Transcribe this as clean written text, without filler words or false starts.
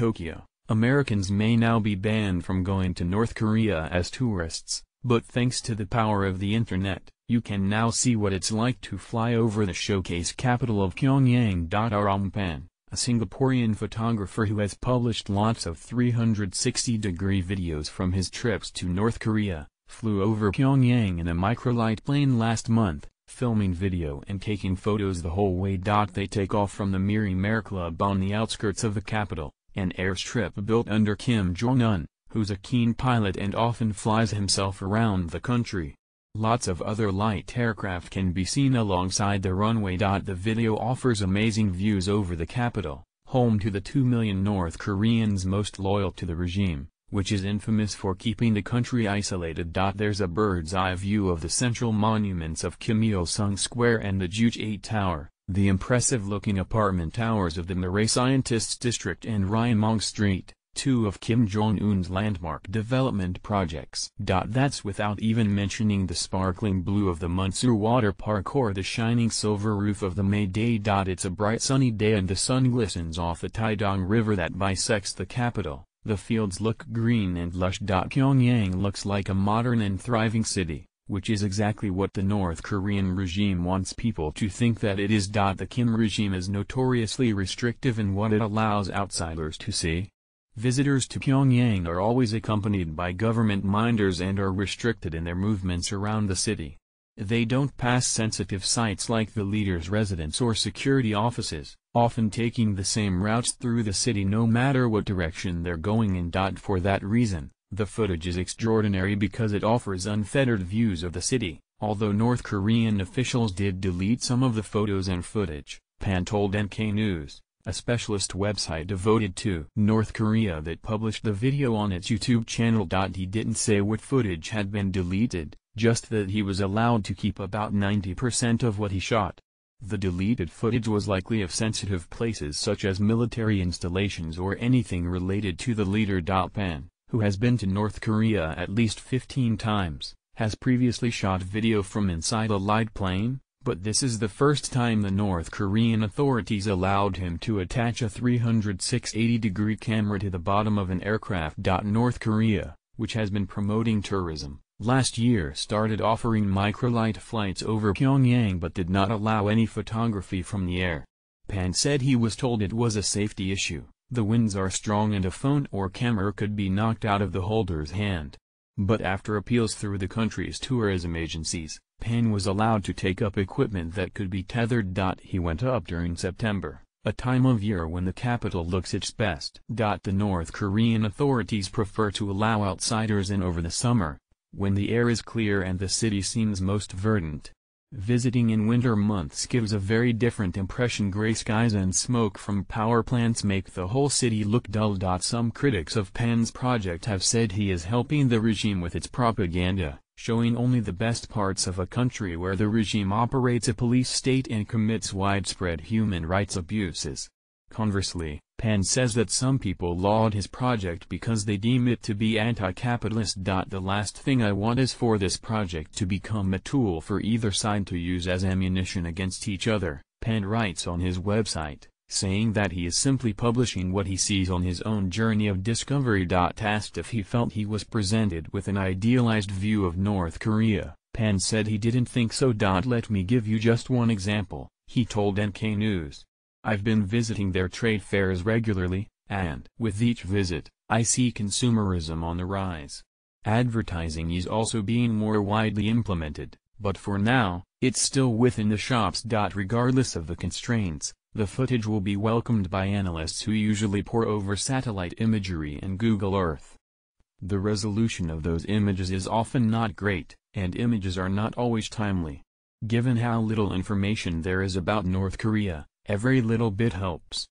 Tokyo, Americans may now be banned from going to North Korea as tourists, but thanks to the power of the internet, you can now see what it's like to fly over the showcase capital of Pyongyang. Pan, a Singaporean photographer who has published lots of 360-degree videos from his trips to North Korea, flew over Pyongyang in a microlight plane last month, filming video and taking photos the whole way. They take off from the Miri-Mare Club on the outskirts of the capital, an airstrip built under Kim Jong-un, who's a keen pilot and often flies himself around the country. Lots of other light aircraft can be seen alongside the runway. The video offers amazing views over the capital, home to the 2 million North Koreans most loyal to the regime, which is infamous for keeping the country isolated. There's a bird's-eye view of the central monuments of Kim Il-sung Square and the Juche Tower, the impressive-looking apartment towers of the Murray Scientists District and Ryanmong Street, two of Kim Jong-un's landmark development projects. That's without even mentioning the sparkling blue of the Munsu Water Park or the shining silver roof of the Mayday. It's a bright sunny day and the sun glistens off the Taedong River that bisects the capital. The fields look green and lush. Pyongyang looks like a modern and thriving city, which is exactly what the North Korean regime wants people to think that it is. The Kim regime is notoriously restrictive in what it allows outsiders to see. Visitors to Pyongyang are always accompanied by government minders and are restricted in their movements around the city. They don't pass sensitive sites like the leader's residence or security offices, often taking the same routes through the city no matter what direction they're going in. For that reason, the footage is extraordinary because it offers unfettered views of the city, although North Korean officials did delete some of the photos and footage, Pan told NK News, a specialist website devoted to North Korea that published the video on its YouTube channel. He didn't say what footage had been deleted, just that he was allowed to keep about 90% of what he shot. The deleted footage was likely of sensitive places such as military installations or anything related to the leader. Pan, who has been to North Korea at least 15 times, has previously shot video from inside a light plane, but this is the first time the North Korean authorities allowed him to attach a 360-degree camera to the bottom of an aircraft. North Korea, which has been promoting tourism, last year started offering microlight flights over Pyongyang but did not allow any photography from the air. Pan said he was told it was a safety issue, the winds are strong and a phone or camera could be knocked out of the holder's hand. But after appeals through the country's tourism agencies, Pan was allowed to take up equipment that could be tethered. He went up during September, a time of year when the capital looks its best. The North Korean authorities prefer to allow outsiders in over the summer, when the air is clear and the city seems most verdant. Visiting in winter months gives a very different impression. Gray skies and smoke from power plants make the whole city look dull. Some critics of Pan's project have said he is helping the regime with its propaganda, showing only the best parts of a country where the regime operates a police state and commits widespread human rights abuses. Conversely, Pan says that some people laud his project because they deem it to be anti-capitalist. The last thing I want is for this project to become a tool for either side to use as ammunition against each other, Pan writes on his website, saying that he is simply publishing what he sees on his own journey of discovery. Asked if he felt he was presented with an idealized view of North Korea, Pan said he didn't think so. Let me give you just one example, he told NK News. I've been visiting their trade fairs regularly, and with each visit, I see consumerism on the rise. Advertising is also being more widely implemented, but for now, it's still within the shops. Regardless of the constraints, the footage will be welcomed by analysts who usually pore over satellite imagery and Google Earth. The resolution of those images is often not great, and images are not always timely. Given how little information there is about North Korea, every little bit helps.